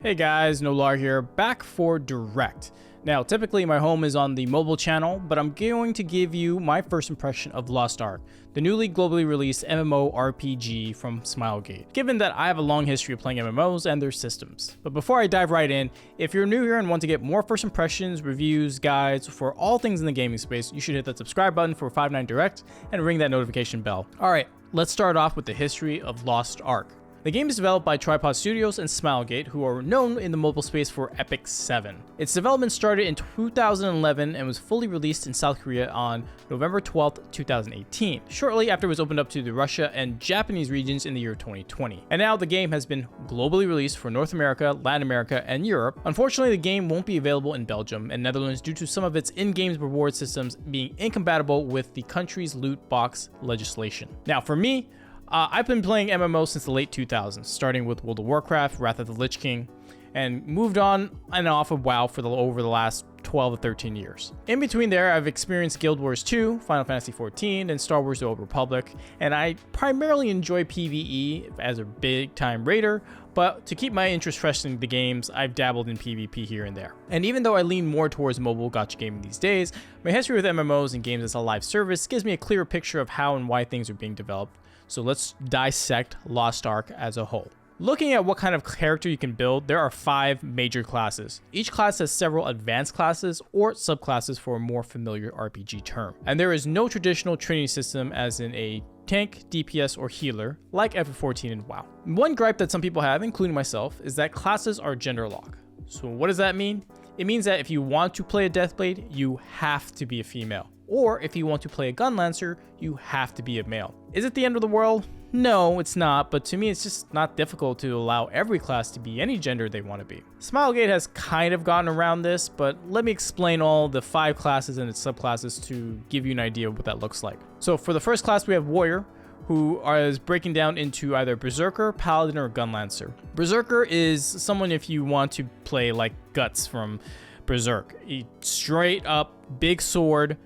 Hey guys, Nolar here, back for Direct. Now, typically my home is on the mobile channel, but I'm going to give you my first impression of Lost Ark, the newly globally released MMO RPG from Smilegate, given that I have a long history of playing MMOs and their systems. But before I dive right in, if you're new here and want to get more first impressions, reviews, guides for all things in the gaming space, you should hit that subscribe button for 5-9 Direct and ring that notification bell. Alright, let's start off with the history of Lost Ark. The game is developed by Tripod Studios and Smilegate, who are known in the mobile space for Epic 7. Its development started in 2011 and was fully released in South Korea on November 12, 2018, shortly after it was opened up to the Russia and Japanese regions in the year 2020. And now the game has been globally released for North America, Latin America, and Europe. Unfortunately, the game won't be available in Belgium and Netherlands due to some of its in-game reward systems being incompatible with the country's loot box legislation. Now, for me, I've been playing MMO since the late 2000s, starting with World of Warcraft, Wrath of the Lich King, and moved on and off of WoW for over the last 12 to 13 years. In between there, I've experienced Guild Wars 2, Final Fantasy XIV, and Star Wars The Old Republic, and I primarily enjoy PvE as a big-time raider, but to keep my interest fresh in the games, I've dabbled in PvP here and there. And even though I lean more towards mobile gacha gaming these days, my history with MMOs and games as a live service gives me a clearer picture of how and why things are being developed. So let's dissect Lost Ark as a whole. Looking at what kind of character you can build, there are 5 major classes. Each class has several advanced classes or subclasses for a more familiar RPG term. And there is no traditional trinity system as in a tank, DPS, or healer like FF14 and WoW. One gripe that some people have, including myself, is that classes are gender locked. So what does that mean? It means that if you want to play a Deathblade, you have to be a female. Or if you want to play a Gun Lancer, you have to be a male. Is it the end of the world? No, it's not, but to me it's just not difficult to allow every class to be any gender they want to be. Smilegate has kind of gotten around this, but let me explain all the 5 classes and its subclasses to give you an idea of what that looks like. So for the first class we have Warrior, who is breaking down into either Berserker, Paladin, or Gun Lancer. Berserker is someone if you want to play like Guts from Berserk. Straight up, big sword,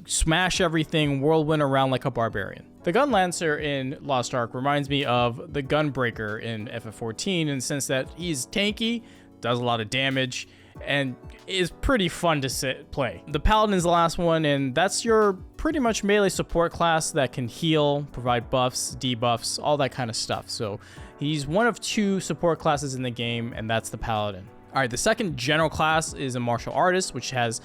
smash everything, whirlwind around like a barbarian. The Gun Lancer in Lost Ark reminds me of the Gunbreaker in FF14 in the sense that he's tanky, does a lot of damage, and is pretty fun to play. The Paladin is the last one, and that's your pretty much melee support class that can heal, provide buffs, debuffs, all that kind of stuff. So he's one of 2 support classes in the game, and that's the Paladin. All right, the second general class is a martial artist, which has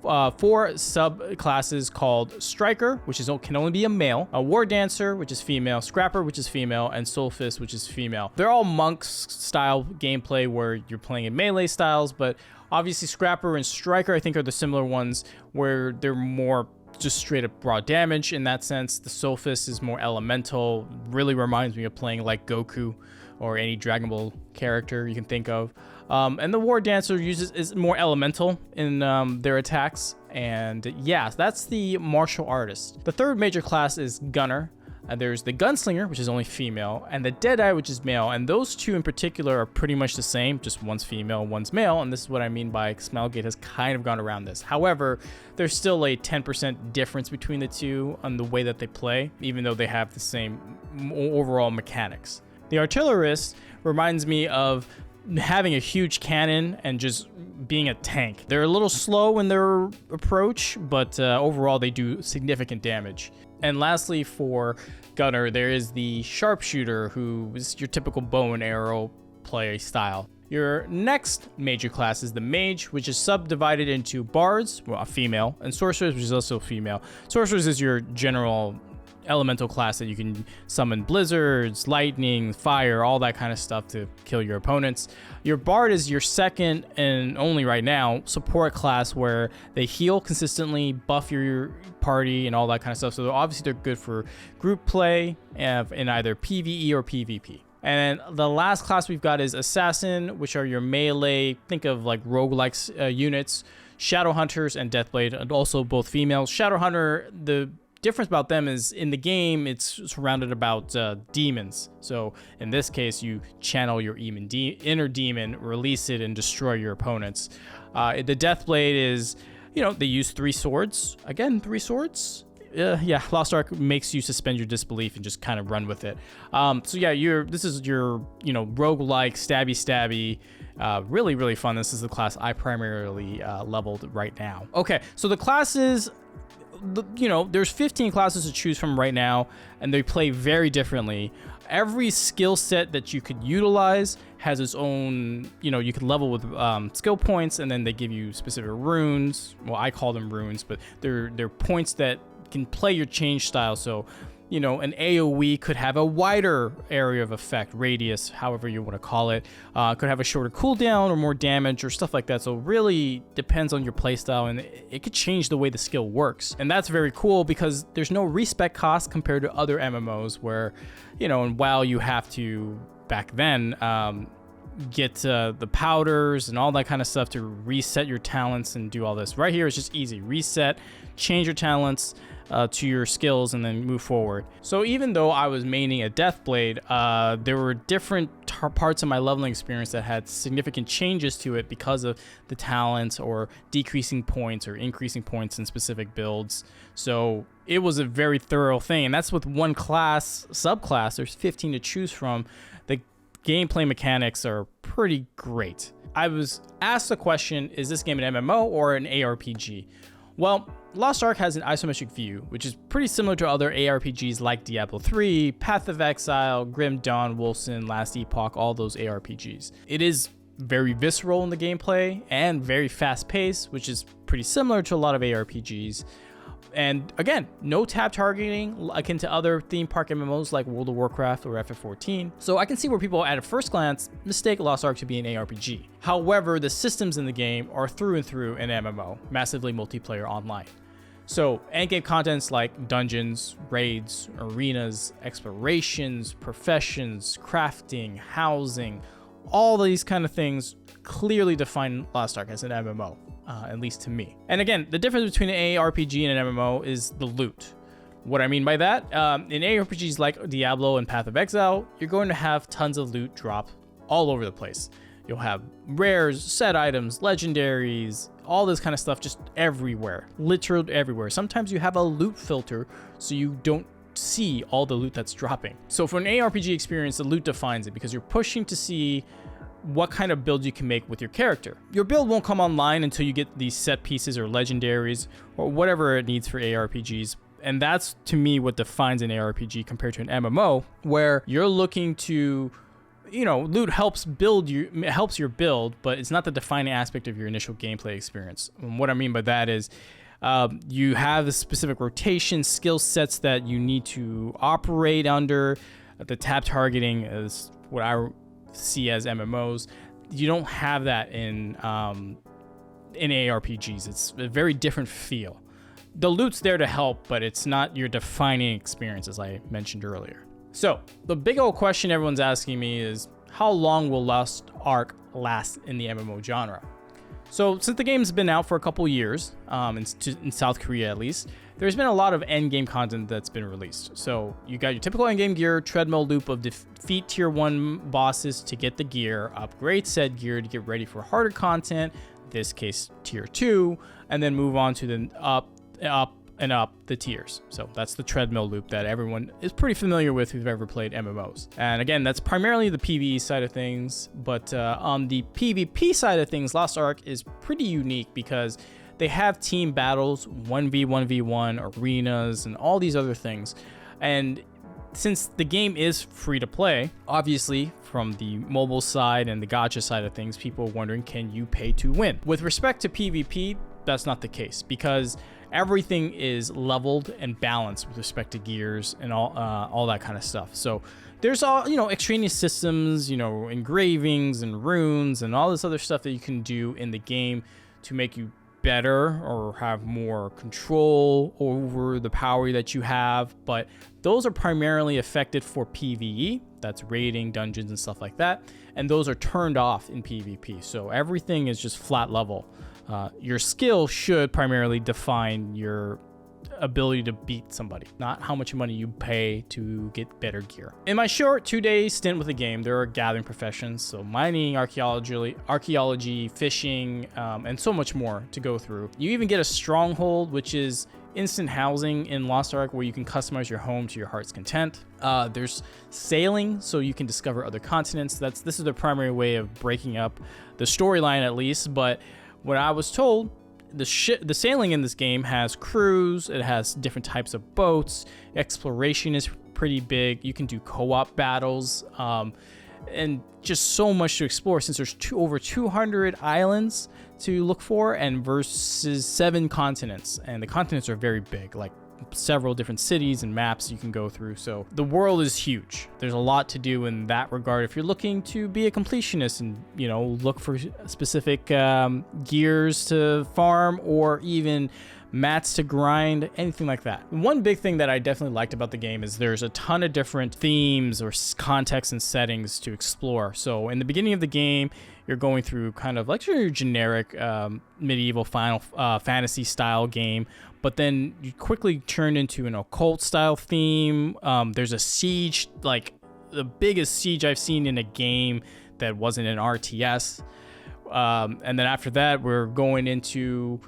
4 subclasses called Striker, which can only be a male, a War Dancer, which is female, Scrapper, which is female, and Soulfist, which is female. They're all monks style gameplay where you're playing in melee styles, but obviously Scrapper and Striker I think are the similar ones where they're more just straight up raw damage in that sense. The Soulfist is more elemental, really reminds me of playing like Goku or any Dragon Ball character you can think of. And the War Dancer is more elemental in their attacks. And yeah, that's the martial artist. The third major class is Gunner. There's the Gunslinger, which is only female, and the Deadeye, which is male. And those 2 in particular are pretty much the same, just one's female, one's male. And this is what I mean by Smilegate has kind of gone around this. However, there's still a 10% difference between the 2 on the way that they play, even though they have the same overall mechanics. The Artillerist reminds me of having a huge cannon and just being a tank. They're a little slow in their approach, but overall they do significant damage. And lastly, for Gunner, there is the Sharpshooter, who is your typical bow and arrow play style. Your next major class is the Mage, which is subdivided into Bards, well, a female, and Sorcerers, which is also female. Sorcerers is your general elemental class that you can summon blizzards, lightning, fire, all that kind of stuff to kill your opponents. Your Bard is your second and only right now support class where they heal consistently, buff your party, and all that kind of stuff. So obviously they're good for group play in either PvE or PvP. And the last class we've got is Assassin, which are your melee, think of like roguelikes units, Shadowhunters, and Deathblade, and also both females. Shadowhunter, the difference about them is in the game it's surrounded about demons. So in this case you channel your inner demon, release it, and destroy your opponents. The Deathblade is, they use 3 swords. Again, 3 swords. yeah, Lost Ark makes you suspend your disbelief and just kind of run with it. So yeah, this is your roguelike stabby. Really, really fun. This is the class I primarily leveled right now. Okay, so the classes, there's 15 classes to choose from right now, and they play very differently. Every skill set that you could utilize has its own, you can level with skill points, and then they give you specific runes. Well, I call them runes, but they're points that can play your change style. So, an AoE could have a wider area of effect, radius, however you want to call it. Could have a shorter cooldown or more damage or stuff like that. So it really depends on your playstyle, and it could change the way the skill works. And that's very cool because there's no respec cost compared to other MMOs where, in WoW you have to, back then, get the powders and all that kind of stuff to reset your talents and do all this. Right here, it's just easy. Reset, change your talents to your skills, and then move forward. So even though I was maining a Deathblade, there were different parts of my leveling experience that had significant changes to it because of the talents or decreasing points or increasing points in specific builds. So it was a very thorough thing, and that's with one class, subclass. There's 15 to choose from. The gameplay mechanics are pretty great. I was asked the question, is this game an MMO or an ARPG? Well, Lost Ark has an isometric view, which is pretty similar to other ARPGs like Diablo 3, Path of Exile, Grim Dawn, Wolcen, Last Epoch, all those ARPGs. It is very visceral in the gameplay and very fast-paced, which is pretty similar to a lot of ARPGs. And again, no tab targeting akin to other theme park MMOs like World of Warcraft or FF14. So I can see where people at a first glance mistake Lost Ark to be an ARPG. However, the systems in the game are through and through an MMO, massively multiplayer online. So endgame contents like dungeons, raids, arenas, explorations, professions, crafting, housing, all these kind of things clearly define Lost Ark as an MMO. At least to me. And again, the difference between an ARPG and an MMO is the loot. What I mean by that, in ARPGs like Diablo and Path of Exile, you're going to have tons of loot drop all over the place. You'll have rares, set items, legendaries, all this kind of stuff just everywhere, literally everywhere. Sometimes you have a loot filter so you don't see all the loot that's dropping. So for an ARPG experience, the loot defines it because you're pushing to see what kind of build you can make with your character. Your build won't come online until you get these set pieces or legendaries or whatever it needs for ARPGs. And that's, to me, what defines an ARPG compared to an MMO, where you're looking to, loot helps your build, but it's not the defining aspect of your initial gameplay experience. And what I mean by that is you have a specific rotation, skill sets that you need to operate under. The tab targeting is what I see as MMOs. You don't have that in ARPGs. It's a very different feel. The loot's there to help, but it's not your defining experience, as I mentioned earlier. So the big old question everyone's asking me is, how long will Lost Ark last in the MMO genre? So since the game's been out for a couple years, in South Korea at least, there's been a lot of endgame content that's been released. So you got your typical endgame gear, treadmill loop of defeat tier 1 bosses to get the gear, upgrade said gear to get ready for harder content, in this case tier 2, and then move on to the up the tiers. So that's the treadmill loop that everyone is pretty familiar with who've ever played MMOs. And again, that's primarily the PvE side of things, but on the PvP side of things, Lost Ark is pretty unique because they have team battles, 1v1v1, arenas, and all these other things. And since the game is free to play, obviously from the mobile side and the gacha side of things, people are wondering, can you pay to win? With respect to PvP, that's not the case because everything is leveled and balanced with respect to gears and all that kind of stuff. So there's all, extraneous systems, engravings and runes and all this other stuff that you can do in the game to make you better or have more control over the power that you have. But those are primarily affected for PvE. That's raiding, dungeons, and stuff like that. And those are turned off in PvP. So everything is just flat level. Your skill should primarily define your ability to beat somebody, not how much money you pay to get better gear. In my short 2-day stint with the game, there are gathering professions, so mining, archaeology, fishing, and so much more to go through. You even get a stronghold, which is instant housing in Lost Ark where you can customize your home to your heart's content. There's sailing, so you can discover other continents. This is the primary way of breaking up the storyline, at least. But what I was told, the sailing in this game has crews, it has different types of boats, exploration is pretty big, you can do co-op battles, and just so much to explore since there's over 200 islands to look for and versus 7 continents, and the continents are very big, like several different cities and maps you can go through. So the world is huge. There's a lot to do in that regard if you're looking to be a completionist and, you know, look for specific gears to farm or even mats to grind, anything like that. One big thing that I definitely liked about the game is there's a ton of different themes or contexts and settings to explore. So in the beginning of the game, you're going through kind of like your generic medieval Final Fantasy style game, but then you quickly turn into an occult style theme. There's a siege, like the biggest siege I've seen in a game that wasn't an RTS. And then after that, we're going into,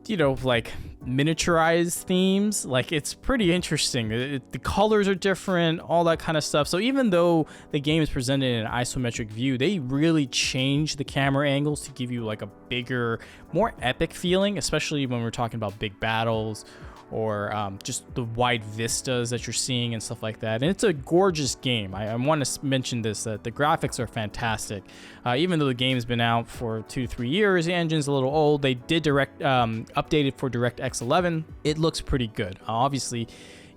you know, like miniaturized themes. Like, it's pretty interesting. The colors are different, all that kind of stuff. So even though the game is presented in an isometric view, they really change the camera angles to give you like a bigger, more epic feeling, especially when we're talking about big battles or just the wide vistas that you're seeing and stuff like that. And it's a gorgeous game. I want to mention this, that the graphics are fantastic. Even though the game's been out for 2 to 3 years, the engine's a little old. They did update it for DirectX 11. It looks pretty good. Obviously,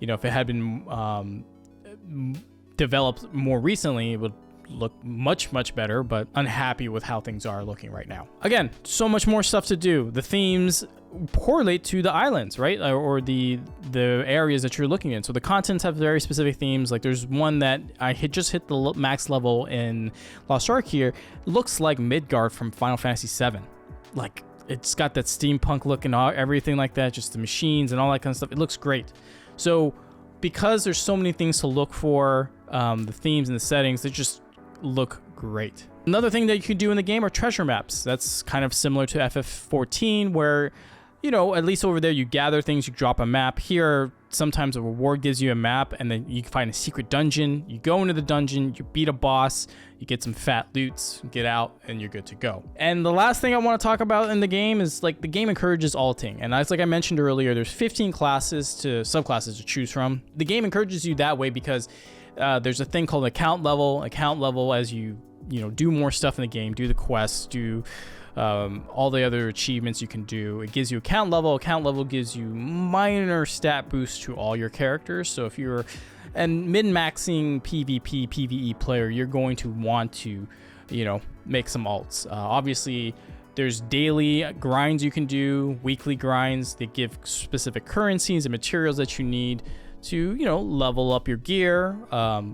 you know, if it had been developed more recently, it would look much better, but unhappy with how things are looking right now. Again, so much more stuff to do. The themes correlate to the islands, right? Or the areas that you're looking at. So the continents have very specific themes. Like there's one that I just hit the max level in Lost Ark here. It looks like Midgard from Final Fantasy VII. Like, it's got that steampunk look and everything like that, just the machines and all that kind of stuff. It looks great. So because there's so many things to look for, the themes and the settings, they just look great. Another thing that you can do in the game are treasure maps. That's kind of similar to FF14, where, you know, at least over there you gather things, you drop a map. Here, sometimes a reward gives you a map, and then you can find a secret dungeon. You go into the dungeon, you beat a boss, you get some fat loots, get out, and you're good to go. And the last thing I want to talk about in the game is, like, the game encourages alting. And as like I mentioned earlier, there's 15 subclasses to choose from. The game encourages you that way because there's a thing called account level. Account level, as you know, do more stuff in the game, do the quests, do all the other achievements you can do. It gives you account level. Account level gives you minor stat boosts to all your characters. So if you're a min-maxing PvP, PvE player, you're going to want to, you know, make some alts. Obviously, there's daily grinds you can do, weekly grinds that give specific currencies and materials that you need to, you know, level up your gear,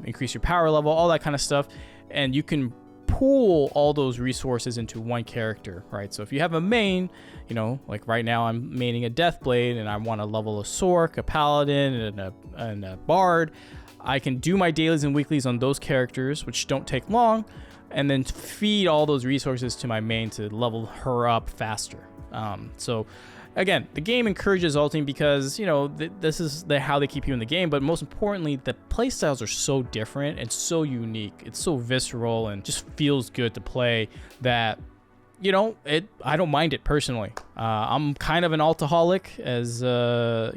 increase your power level, all that kind of stuff. And you can pool all those resources into one character, right? So if you have a main, you know, like right now I'm maining a Deathblade and I want to level a Sorc, a Paladin, and a Bard, I can do my dailies and weeklies on those characters, which don't take long, and then feed all those resources to my main to level her up faster. So again, the game encourages ulting because, you know, this is how they keep you in the game, but most importantly, the playstyles are so different and so unique. It's so visceral and just feels good to play that, you know, I don't mind it personally. I'm kind of an altaholic, as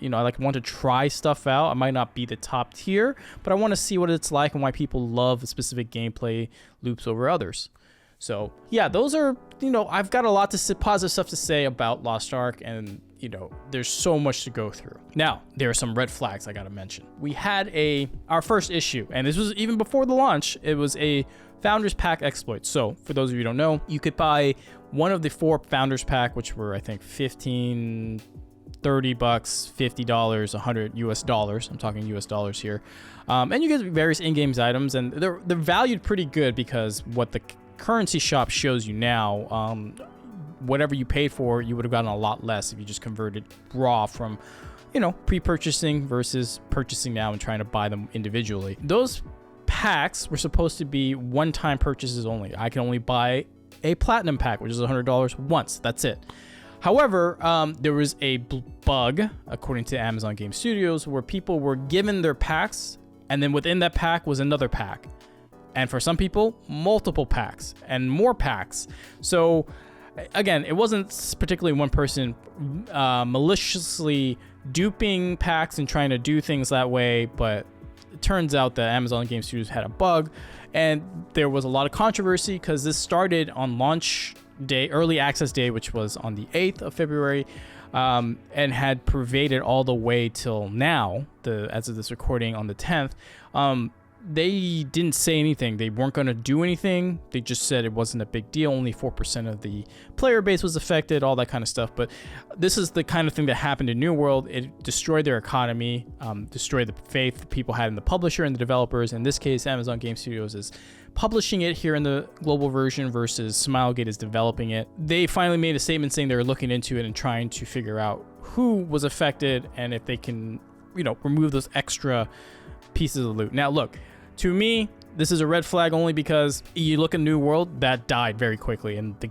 you know, I want to try stuff out. I might not be the top tier, but I want to see what it's like and why people love specific gameplay loops over others. So yeah, those are, you know, I've got a lot to positive stuff to say about Lost Ark, and, you know, there's so much to go through. Now, there are some red flags I gotta mention. We had our first issue, and this was even before the launch. It was a Founders Pack exploit. So for those of you who don't know, you could buy one of the 4 Founders Pack, which were, I think, $15, $30, $50, $100 US. I'm talking US dollars here. And you get various in-game items, and they're valued pretty good because what the currency shop shows you now, whatever you paid for, you would have gotten a lot less if you just converted raw from, you know, pre-purchasing versus purchasing now and trying to buy them individually. Those packs were supposed to be one-time purchases only. I can only buy a platinum pack, which is $100 once. That's it. However, there was a bug, according to Amazon Game Studios, where people were given their packs, and then within that pack was another pack. And for some people, multiple packs and more packs. So again, it wasn't particularly one person maliciously duping packs and trying to do things that way, but it turns out that Amazon Game Studios had a bug, and there was a lot of controversy because this started on launch day, early access day, which was on the 8th of February, and had pervaded all the way till now, as of this recording on the 10th. They didn't say anything. They weren't going to do anything. They just said it wasn't a big deal. Only 4% of the player base was affected, all that kind of stuff. But this is the kind of thing that happened in New World. It destroyed their economy, destroyed the faith people had in the publisher and the developers. In this case, Amazon Game Studios is publishing it here in the global version versus Smilegate is developing it. They finally made a statement saying they were looking into it and trying to figure out who was affected and if they can, remove those extra pieces of loot. Now, look. To me, this is a red flag only because you look at New World, that died very quickly and the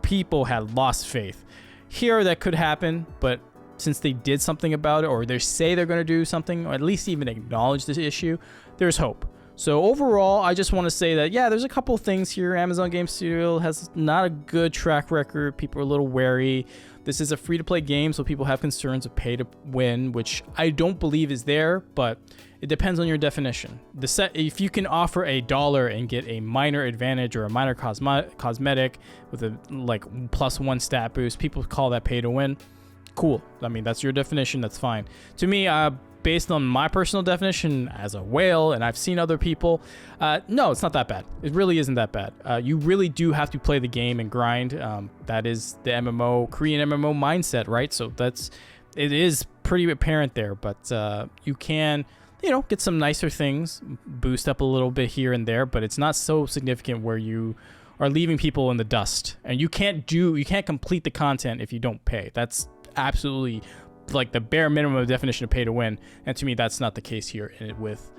people had lost faith. Here, that could happen, but since they did something about it, or they say they're going to do something, or at least even acknowledge this issue, there's hope. So overall, I just want to say that, yeah, there's a couple of things here. Amazon Game Studio has not a good track record. People are a little wary. This is a free-to-play game, so people have concerns of pay to win, which I don't believe is there, but it depends on your definition. If you can offer $1 and get a minor advantage or a minor cosmetic with a +1 stat boost, people call that pay to win. Cool. I mean, that's your definition. That's fine. To me, based on my personal definition as a whale, and I've seen other people, no, it's not that bad. It really isn't that bad. You really do have to play the game and grind. That is the MMO, Korean MMO mindset, right? So it is pretty apparent there, but you can, get some nicer things, boost up a little bit here and there, but it's not so significant where you are leaving people in the dust. And you can't complete the content if you don't pay. That's absolutely like the bare minimum of definition of pay to win, and to me that's not the case here with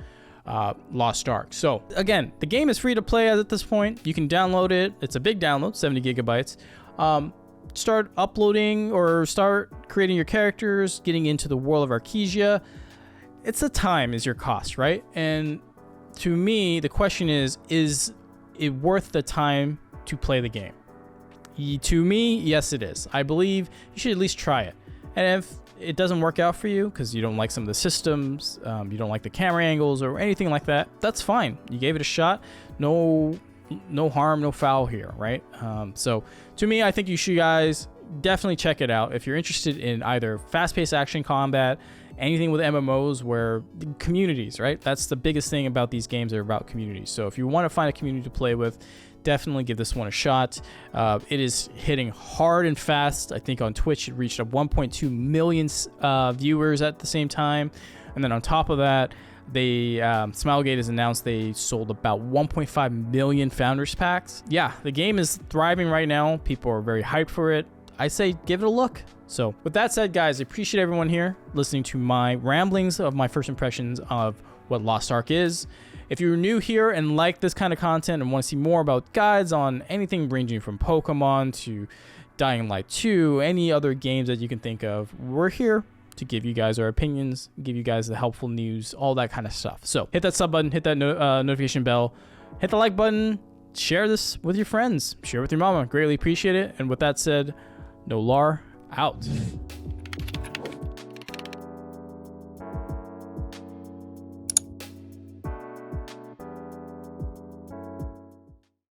Lost Ark. So again, the game is free to play at this point. You can download it. It's a big download, 70 gigabytes. Start uploading or start creating your characters, getting into the world of Arkhice. It's the time is your cost, right? And to me, the question is it worth the time to play the game? To me, yes, it is. I believe you should at least try it. And if it doesn't work out for you because you don't like some of the systems, you don't like the camera angles or anything like that, that's fine. You gave it a shot. No harm, no foul here, right? So to me, I think you should guys definitely check it out. If you're interested in either fast-paced action combat, anything with MMOs where communities, right? That's the biggest thing about these games, are about communities. So if you want to find a community to play with, definitely give this one a shot. It is hitting hard and fast. I think on Twitch it reached 1.2 million viewers at the same time, and then on top of that, Smilegate has announced they sold about 1.5 million founders packs. Yeah, the game is thriving right now. People are very hyped for it. I say give it a look. So with that said, guys, I appreciate everyone here listening to my ramblings of my first impressions of what Lost Ark is. If you're new here and like this kind of content and want to see more about guides on anything ranging from Pokemon to Dying Light 2, any other games that you can think of, we're here to give you guys our opinions, give you guys the helpful news, all that kind of stuff. So hit that sub button, hit that notification bell, hit the like button, share this with your friends, share with your mama. Greatly appreciate it. And with that said, Nolar out.